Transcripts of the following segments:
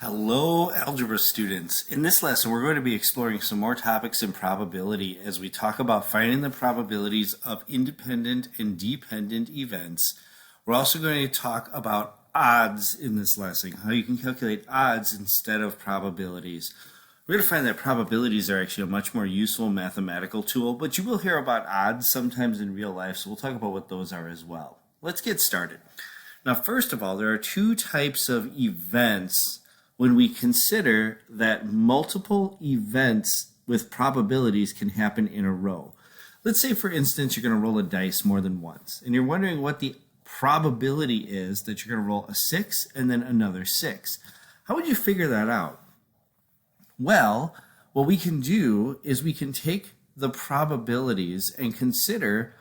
Hello, Algebra students. In this lesson, we're going to be exploring some more topics in probability as we talk about finding the probabilities of independent and dependent events. We're also going to talk about odds in this lesson, how you can calculate odds instead of probabilities. We're going to find that probabilities are actually a much more useful mathematical tool, but you will hear about odds sometimes in real life, so we'll talk about what those are as well. Let's get started. Now, first of all, there are two types of events when we consider that multiple events with probabilities can happen in a row. Let's say, for instance, you're going to roll a dice more than once, and you're wondering what the probability is that you're going to roll a 6 and then another 6. How would you figure that out? Well, what we can do is we can take the probabilities and consider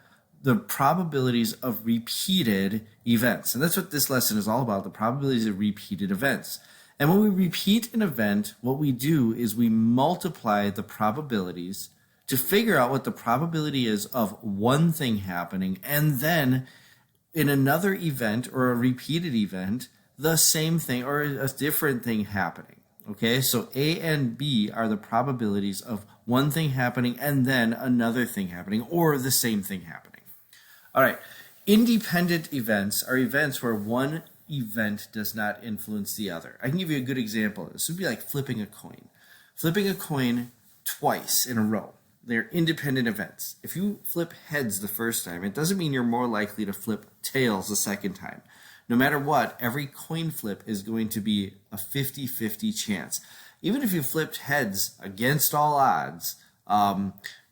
the probabilities of repeated events. And that's what this lesson is all about, the probabilities of repeated events. And when we repeat an event, what we do is we multiply the probabilities to figure out what the probability is of one thing happening, and then in another event or a repeated event, the same thing or a different thing happening. Okay, so A and B are the probabilities of one thing happening and then another thing happening or the same thing happening. All right, independent events are events where one event does not influence the other. I can give you a good example. This would be like flipping a coin. Flipping a coin twice in a row. They're independent events. If you flip heads the first time, it doesn't mean you're more likely to flip tails the second time. No matter what, every coin flip is going to be a 50-50 chance. Even if you flipped heads against all odds,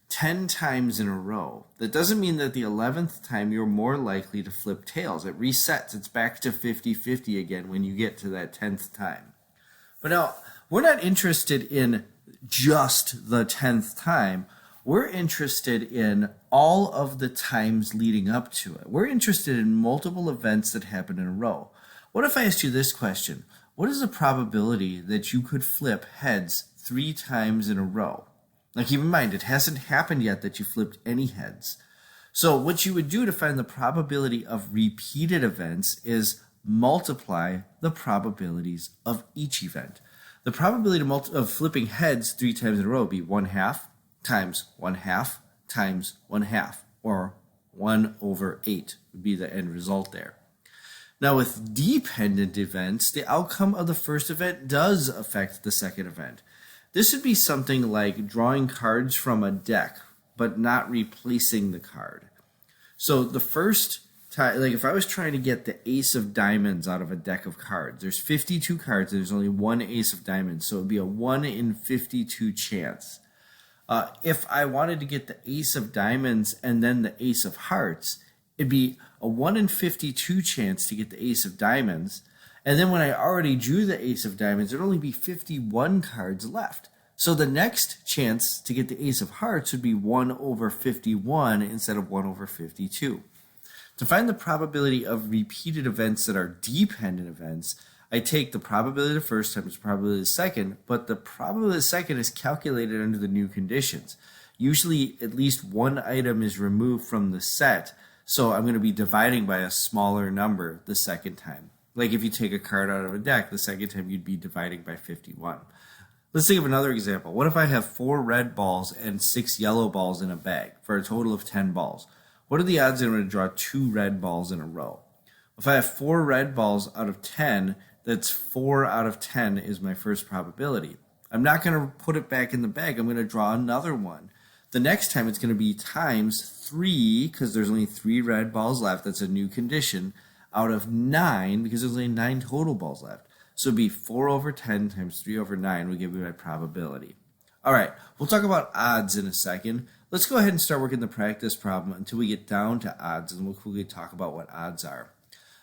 10 times in a row, that doesn't mean that the 11th time you're more likely to flip tails. It resets. It's back to 50-50 again when you get to that 10th time. But now, we're not interested in just the 10th time. We're interested in all of the times leading up to it. We're interested in multiple events that happen in a row. What if I asked you this question? What is the probability that you could flip heads 3 times in a row? Now keep in mind, it hasn't happened yet that you flipped any heads. So what you would do to find the probability of repeated events is multiply the probabilities of each event. The probability of flipping heads 3 times in a row would be 1/2 times 1/2 times 1/2, or 1/8 would be the end result there. Now with dependent events, the outcome of the first event does affect the second event. This would be something like drawing cards from a deck, but not replacing the card. So the first time, like if I was trying to get the ace of diamonds out of a deck of cards, there's 52 cards and there's only one ace of diamonds, so it would be a 1 in 52 chance. If I wanted to get the ace of diamonds and then the ace of hearts, it'd be a 1 in 52 chance to get the ace of diamonds. And then when I already drew the ace of diamonds, there'd only be 51 cards left. So the next chance to get the ace of hearts would be 1/51 instead of 1/52. To find the probability of repeated events that are dependent events, I take the probability of the first times the probability of the second, but the probability of the second is calculated under the new conditions. Usually at least one item is removed from the set, so I'm going to be dividing by a smaller number the second time. Like if you take a card out of a deck, the second time you'd be dividing by 51. Let's think of another example. What if I have 4 red balls and 6 yellow balls in a bag for a total of 10 balls? What are the odds that I'm going to draw 2 red balls in a row? If I have 4 red balls out of 10, that's 4 out of 10 is my first probability. I'm not going to put it back in the bag. I'm going to draw another one. The next time it's going to be times 3, because there's only 3 red balls left. That's a new condition. Out of 9, because there's only 9 total balls left. So it'd be 4/10 times 3/9 would give me my probability. All right, we'll talk about odds in a second. Let's go ahead and start working the practice problem until we get down to odds, and we'll quickly talk about what odds are.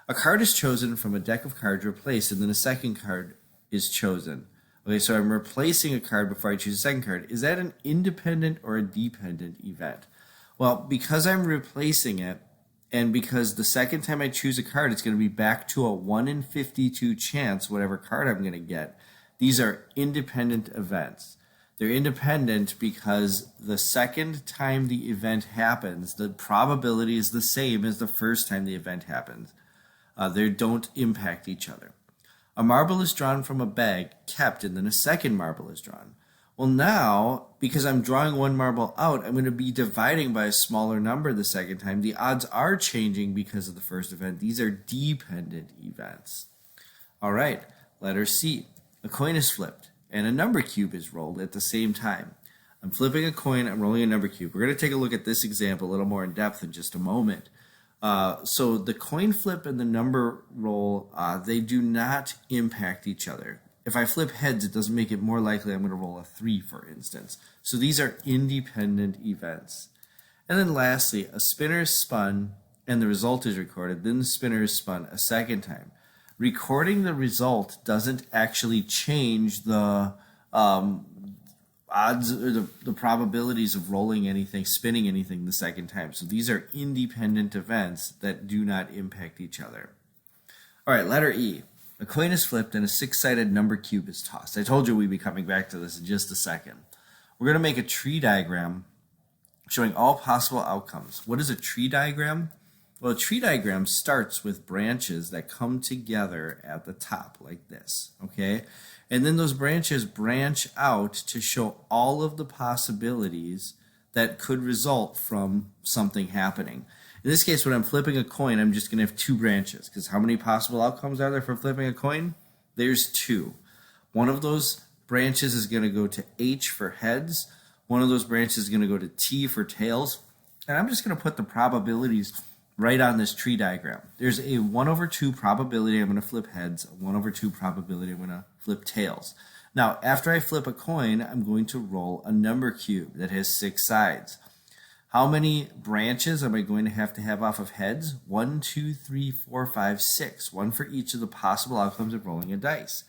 A card is chosen from a deck of cards replaced, and then a second card is chosen. Okay, so I'm replacing a card before I choose a second card. Is that an independent or a dependent event? Well, because I'm replacing it, and because the second time I choose a card, it's going to be back to a 1 in 52 chance, whatever card I'm going to get. These are independent events. They're independent because the second time the event happens, the probability is the same as the first time the event happens. They don't impact each other. A marble is drawn from a bag, kept, and then a second marble is drawn. Well, now, because I'm drawing one marble out, I'm going to be dividing by a smaller number the second time. The odds are changing because of the first event. These are dependent events. All right, letter C. A coin is flipped, and a number cube is rolled at the same time. I'm flipping a coin, I'm rolling a number cube. We're going to take a look at this example a little more in depth in just a moment. So the coin flip and the number roll, they do not impact each other. If I flip heads, it doesn't make it more likely I'm going to roll a 3, for instance. So these are independent events. And then lastly, a spinner is spun and the result is recorded. Then the spinner is spun a second time. Recording the result doesn't actually change the odds or the probabilities of rolling anything, spinning anything the second time. So these are independent events that do not impact each other. All right, letter E. A coin is flipped and a 6-sided number cube is tossed. I told you we'd be coming back to this in just a second. We're going to make a tree diagram showing all possible outcomes. What is a tree diagram? Well, a tree diagram starts with branches that come together at the top like this, okay? And then those branches branch out to show all of the possibilities that could result from something happening. In this case, when I'm flipping a coin, I'm just going to have 2 branches, because how many possible outcomes are there for flipping a coin? There's 2. One of those branches is going to go to H for heads. One of those branches is going to go to T for tails. And I'm just going to put the probabilities right on this tree diagram. There's a 1/2 probability I'm going to flip heads, a 1/2 probability I'm going to flip tails. Now, after I flip a coin, I'm going to roll a number cube that has 6 sides. How many branches am I going to have off of heads? 1, 2, 3, 4, 5, 6. One for each of the possible outcomes of rolling a dice.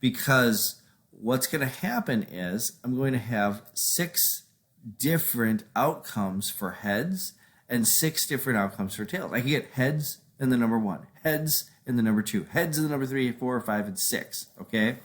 Because what's going to happen is I'm going to have 6 different outcomes for heads and 6 different outcomes for tails. I can get heads and the number 1, heads and the number 2, heads and the number 3, 4, 5, and 6. Okay?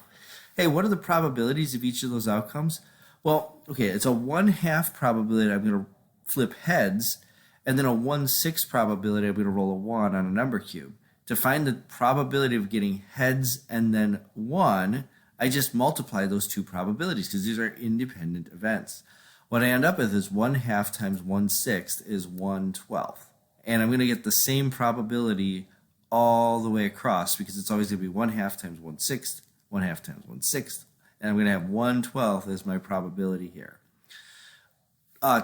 Hey, what are the probabilities of each of those outcomes? Well, okay, it's a 1/2 probability that I'm going to flip heads, and then a 1/6 probability I'm going to roll a 1 on a number cube. To find the probability of getting heads and then 1, I just multiply those 2 probabilities because these are independent events. What I end up with is 1/2 times 1/6 is 1/12. And I'm going to get the same probability all the way across because it's always going to be 1/2 times 1/6, 1/2 times 1/6, and I'm going to have 1/12 as my probability here.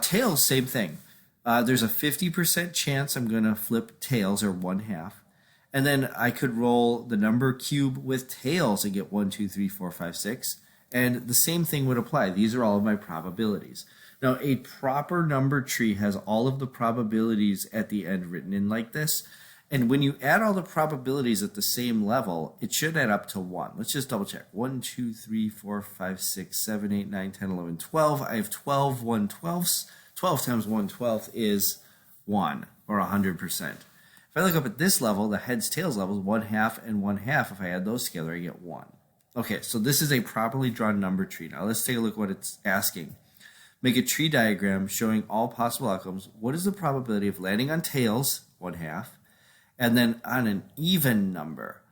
Tails, same thing. There's a 50% chance I'm going to flip tails, or 1/2. And then I could roll the number cube with tails and get 1, 2, 3, 4, 5, 6. And the same thing would apply. These are all of my probabilities. Now, a proper number tree has all of the probabilities at the end written in like this. And when you add all the probabilities at the same level, it should add up to 1. Let's just double check. 1, 2, 3, 4, 5, 6, 7, 8, 9, 10, 11, 12. I have 12 1/12. 12 times 1/12 is 1, or 100%. If I look up at this level, the heads tails level is 1/2 and 1/2. If I add those together, I get 1. Okay, so this is a properly drawn number tree. Now let's take a look at what it's asking. Make a tree diagram showing all possible outcomes. What is the probability of landing on tails? 1/2. And then on an even number.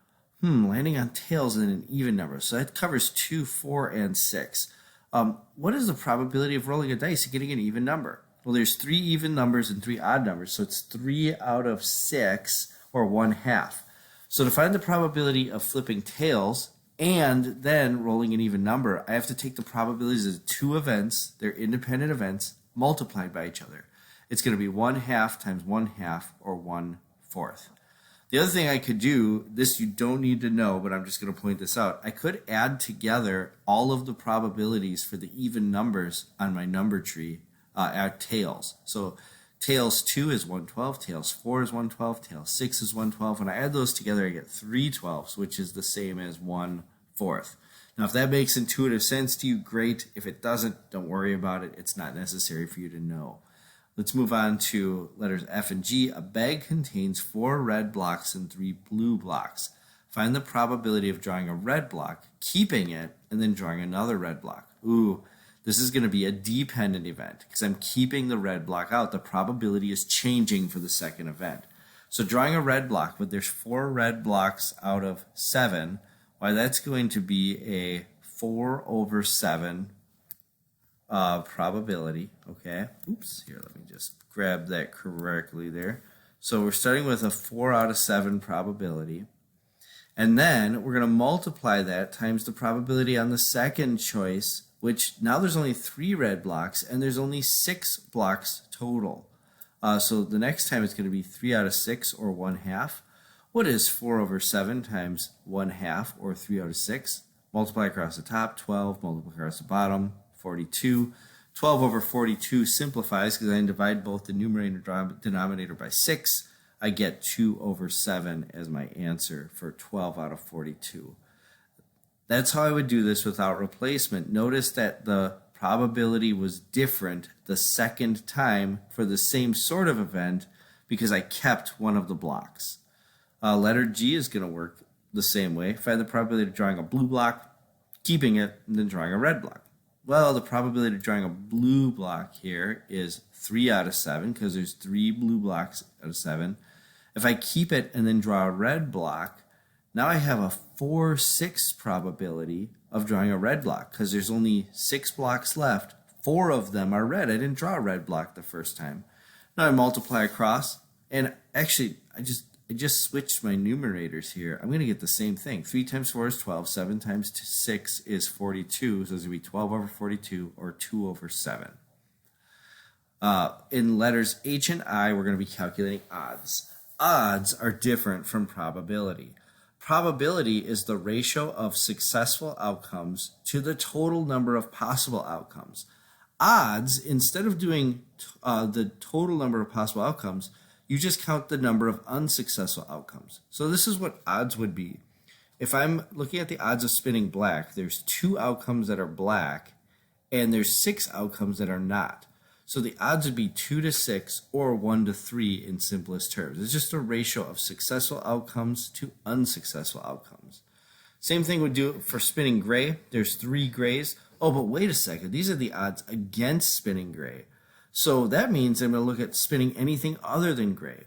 Landing on tails in an even number. So that covers 2, 4, and 6. What is the probability of rolling a dice and getting an even number? Well, there's 3 even numbers and 3 odd numbers. So it's 3 out of 6, or 1/2. So to find the probability of flipping tails and then rolling an even number, I have to take the probabilities of 2 events, they're independent events, multiplied by each other. It's going to be 1/2 times 1/2, or 1/4. The other thing I could do, this you don't need to know, but I'm just going to point this out. I could add together all of the probabilities for the even numbers on my number tree at tails. So tails 2 is 1/12, tails 4 is 1/12, tails 6 is 1/12. When I add those together, I get 3/12, which is the same as 1/4. Now, if that makes intuitive sense to you, great. If it doesn't, don't worry about it. It's not necessary for you to know. Let's move on to letters F and G. A bag contains 4 red blocks and 3 blue blocks. Find the probability of drawing a red block, keeping it, and then drawing another red block. Ooh, this is going to be a dependent event because I'm keeping the red block out. The probability is changing for the second event. So drawing a red block, but there's 4 red blocks out of 7. Well, Why, that's going to be a 4 over 7 probability. Okay. Oops. Here, let me just grab that correctly there. So we're starting with a 4 out of 7 probability. And then we're going to multiply that times the probability on the second choice, which now there's only 3 red blocks and there's only 6 blocks total. So the next time it's going to be 3 out of 6 or 1/2. What is 4 over 7 times 1/2 or 3 out of 6? Multiply across the top, 12, multiply across the bottom, 42. 12 over 42 simplifies because I divide both the numerator and denominator by 6. I get 2 over 7 as my answer for 12 out of 42. That's how I would do this without replacement. Notice that the probability was different the second time for the same sort of event because I kept one of the blocks. Letter G is going to work the same way. Find the probability of drawing a blue block, keeping it, and then drawing a red block. Well, the probability of drawing a blue block here is 3 out of 7 because there's 3 blue blocks out of 7. If I keep it and then draw a red block, now I have a 4/6 probability of drawing a red block because there's only 6 blocks left. 4 of them are red. I didn't draw a red block the first time. Now I multiply across, and actually I just switched my numerators here. I'm going to get the same thing. 3 times 4 is 12. 7 times 6 is 42. So it's going to be 12 over 42 or 2 over 7. In letters H and I, we're going to be calculating odds. Odds are different from probability. Probability is the ratio of successful outcomes to the total number of possible outcomes. Odds, instead of doing the total number of possible outcomes, you just count the number of unsuccessful outcomes. So this is what odds would be. If I'm looking at the odds of spinning black, there's 2 outcomes that are black, and there's 6 outcomes that are not. So the odds would be 2 to 6 or 1 to 3 in simplest terms. It's just a ratio of successful outcomes to unsuccessful outcomes. Same thing would do for spinning gray. There's 3 grays. Oh, but wait a second. These are the odds against spinning gray. So that means I'm going to look at spinning anything other than gray.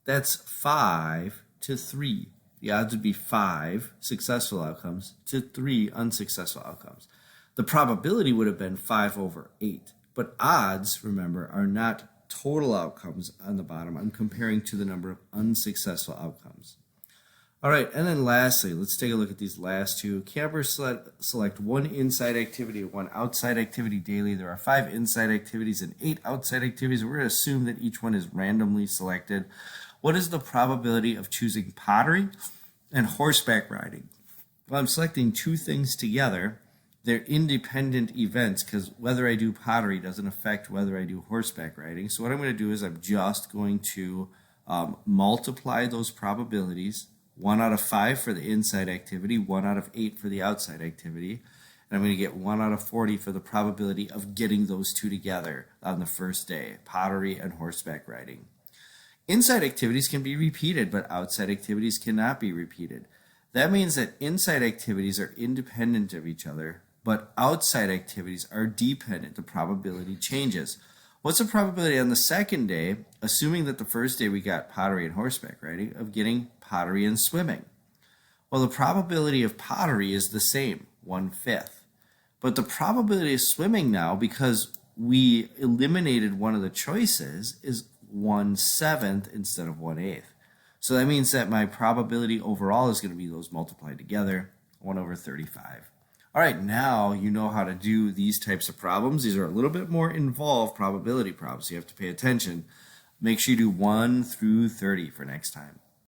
That's 5 to 3. The odds would be 5 successful outcomes to 3 unsuccessful outcomes. The probability would have been 5 over 8. But odds, remember, are not total outcomes on the bottom. I'm comparing to the number of unsuccessful outcomes. All right, and then lastly, let's take a look at these last 2. Campers select 1 inside activity, 1 outside activity daily. There are 5 inside activities and 8 outside activities. We're going to assume that each one is randomly selected. What is the probability of choosing pottery and horseback riding? Well, I'm selecting 2 things together. They're independent events because whether I do pottery doesn't affect whether I do horseback riding. So what I'm going to do is I'm just going to multiply those probabilities. 1 out of 5 for the inside activity, 1 out of 8 for the outside activity. And I'm going to get 1 out of 40 for the probability of getting those 2 together on the first day, pottery and horseback riding. Inside activities can be repeated, but outside activities cannot be repeated. That means that inside activities are independent of each other, but outside activities are dependent. The probability changes. What's the probability on the second day, assuming that the first day we got pottery and horseback riding, of getting pottery and swimming? Well, the probability of pottery is the same, 1/5. But the probability of swimming now, because we eliminated one of the choices, is 1/7 instead of 1/8. So that means that my probability overall is going to be those multiplied together, 1 over 35. All right, now you know how to do these types of problems. These are a little bit more involved probability problems. So you have to pay attention. Make sure you do 1 through 30 for next time.